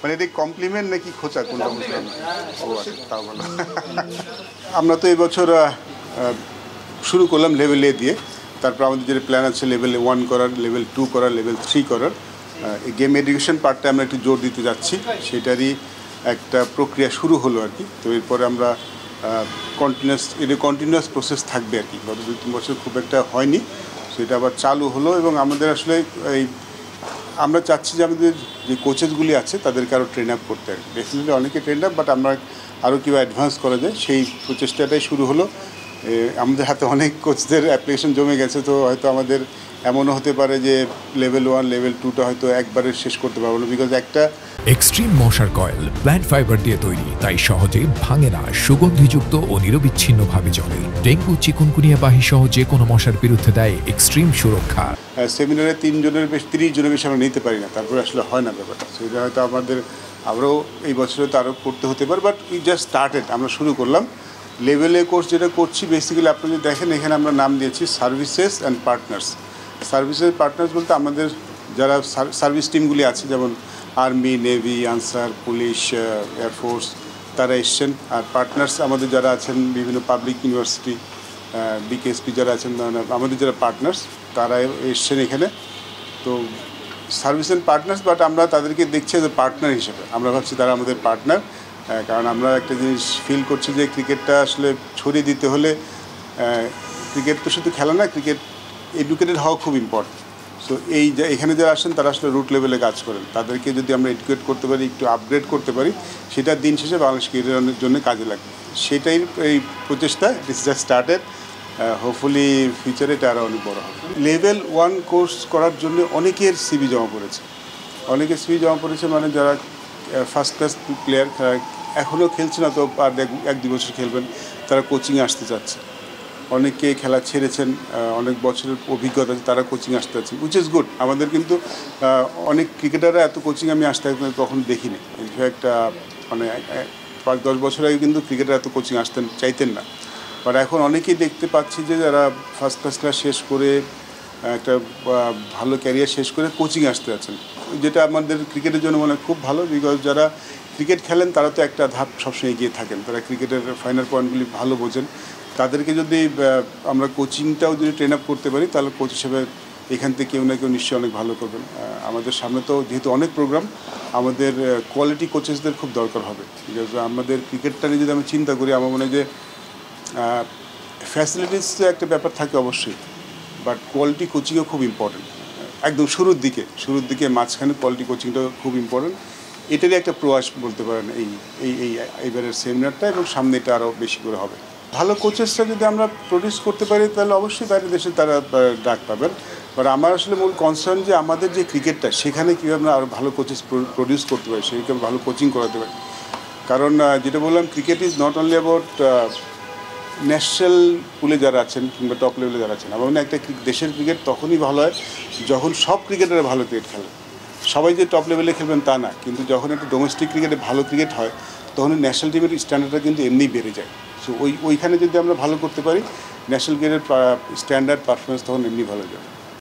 মানে এটা কমপ্লিমেন্ট নাকি খোঁচা কোনটা বুঝলাম না। ও আচ্ছা, তাও ভালো। আমরা তো এই বছর শুরু করলাম লেভেল এ দিয়ে, তারপর আমাদের যে প্ল্যান আছে লেভেল 1 করার, লেভেল 2 করার, লেভেল 3 করার। এই গেম এডুকেশন পার্টটা আমরা একটু জোর দিতে যাচ্ছি, সেটারই একটা প্রক্রিয়া শুরু হলো আর কি। তো এরপরে আমরা কন্টিনিউয়াস প্রসেস থাকবে আর কি। গত 2-3 বছর খুব একটা হয়নি, সেটা আবার চালু হলো। এবং আমাদের আসলে আমরা চাচ্ছি যে আমাদের যে কোচেসগুলি আছে তাদেরকে আরও ট্রেন আপ করতে আর কি। ডেফিনেটলি অনেকে ট্রেন আপ, বাট আমরা আরও কীভাবে অ্যাডভান্স করা যায় সেই প্রচেষ্টাটাই শুরু হলো। আমাদের হাতে অনেক কোচদের অ্যাপ্লিকেশন জমে গেছে, তো হয়তো আমাদের এমনও হতে পারে যে লেভেল 1 লেভেল 2টা হয়তো একবারে শেষ করতে পারবো না, বিকজ একটা এক্সট্রিম মশার কয়েল প্ল্যান্ট ফাইবার দিয়ে তৈরি, তাই সহজে ভাঙে না, সুগন্ধিযুক্ত ও নিরবিচ্ছিন্নভাবে জ্বলে। ডেঙ্গু, চিকুনগুনিয়া বাহি সহ যে কোনো মশার বিরুদ্ধে দেয় এক্সট্রিম সুরক্ষা। সেমিনারে 30 জনের বেশি আমরা নিতে পারি না, তারপরে আসলে হয় না ব্যাপারটা। সেটা হয়তো আমরাও এই বছরে তো আরও করতে হতে পারে, বাট উই জাস্ট স্টার্টেড, আমরা শুরু করলাম। লেভেলে কোর্স যেটা করছি বেসিক্যালি আপনি যদি দেখেন, এখানে আমরা নাম দিয়েছি services and partners. Services partners বলতে আমাদের যারা সার্ভিস টিমগুলি আছে, যেমন army, navy, answer, police, air force, তারা এসছেন। আর পার্টনার্স আমাদের যারা আছেন বিভিন্ন পাবলিক ইউনিভার্সিটি, বিকেএসপি যারা আছেন, আমাদের যারা পার্টনার্স তারা এসছেন এখানে। তো সার্ভিস অ্যান্ড পার্টনার্স, বাট আমরা তাদেরকে দেখছি যে পার্টনার হিসেবে। আমরা ভাবছি তারা আমাদের পার্টনার, কারণ আমরা একটা জিনিস ফিল করছি যে ক্রিকেটটা আসলে ছড়িয়ে দিতে হলে ক্রিকেট তো শুধু খেলা না, ক্রিকেট এডুকেটেড হওয়া খুব ইম্পর্টেন্ট। সো এখানে যারা আসেন তারা আসলে রুট লেভেলে কাজ করেন, তাদেরকে যদি আমরা এডুকেট করতে পারি, একটু আপগ্রেড করতে পারি, সেটা দিন শেষে বাংলাদেশ ক্রিকেটের জন্য কাজে লাগবে। সেটাই এই প্রচেষ্টা, ইট ইস জাস্ট স্টার্টেড। হোপফুলি ফিউচারে এটা আরও অনেক বড় হবে। লেভেল 1 কোর্স করার জন্য অনেকের সিভি জমা পড়েছে, মানে যারা ফার্স্ট ক্লাস প্লেয়ার এখনও খেলছে না, তো আর 1-2 বছর খেলবেন, তারা কোচিংয়ে আসতে চাচ্ছে। অনেকে খেলা ছেড়েছেন, অনেক বছরের অভিজ্ঞতা আছে, তারা কোচিং আসতে চাচ্ছেন, উইচ ইজ গুড। আমাদের কিন্তু অনেক ক্রিকেটাররা এত কোচিং আমি আসতে কখনো দেখিনি। ইনফ্যাক্ট মানে 5-10 বছর আগে কিন্তু ক্রিকেটার এত কোচিং চাইতেন না। বাট এখন অনেকেই দেখতে পাচ্ছি যে যারা ফার্স্ট ক্লাস শেষ করে একটা ভালো ক্যারিয়ার শেষ করে কোচিং আসতে যাচ্ছেন, যেটা আমাদের ক্রিকেটের জন্য মনে হয় খুব ভালো। বিকজ যারা ক্রিকেট খেলেন তারা তো একটা ধাপ সবসময় এগিয়ে থাকেন, তারা ক্রিকেটের ফাইনাল পয়েন্টগুলি ভালো বোঝেন। তাদেরকে যদি আমরা কোচিংটাও যদি ট্রেন আপ করতে পারি, তাহলে কোচ হিসেবে এখান থেকে কেউ না কেউ নিশ্চয়ই অনেক ভালো করবেন। আমাদের সামনে তো যেহেতু অনেক প্রোগ্রাম, আমাদের কোয়ালিটি কোচেসদের খুব দরকার হবে। বিকজ আমাদের ক্রিকেটটা নিয়ে যদি আমি চিন্তা করি, আমার মনে হয় যে ফ্যাসিলিটিস একটা ব্যাপার থাকে অবশ্যই, বাট কোয়ালিটি কোচিংও খুব ইম্পর্টেন্ট। একদম শুরুর দিকে মাঝখানে কোয়ালিটি কোচিংটা খুব ইম্পর্টেন্ট। এটারই একটা প্রয়াস বলতে পারেন এইবারের সেমিনারটা, এবং সামনে এটা আরও বেশি করে হবে। ভালো কোচেসরা যদি আমরা প্রডিউস করতে পারি, তাহলে অবশ্যই বাইরের দেশে তারা ডাক পাবেন। বাট আমার আসলে মূল কনসার্ন যে আমাদের যে ক্রিকেটটা, সেখানে কীভাবে আমরা আরও ভালো কোচেস প্রডিউস করতে পারি, সেখানে ভালো কোচিং করাতে পারি। কারণ যেটা বললাম, cricket is not only about national পুলে যারা আছেন কিংবা টপ লেভেলে যারা আছেন। আমার মনে হয় একটা দেশের ক্রিকেট তখনই ভালো হয় যখন সব ক্রিকেটাররা ভালো ক্রিকেট খেলে। সবাই যে টপ লেভেলে খেলবেন তা না, কিন্তু যখন একটা ডোমেস্টিক ক্রিকেটে ভালো ক্রিকেট হয়, তখন ন্যাশনাল টিমের স্ট্যান্ডার্ডটা কিন্তু এমনিই বেড়ে যায়। সো ওইখানে যদি আমরা ভালো করতে পারি, ন্যাশনাল ক্রিকেটের স্ট্যান্ডার্ড পারফরমেন্স তখন এমনি ভালো যাবে।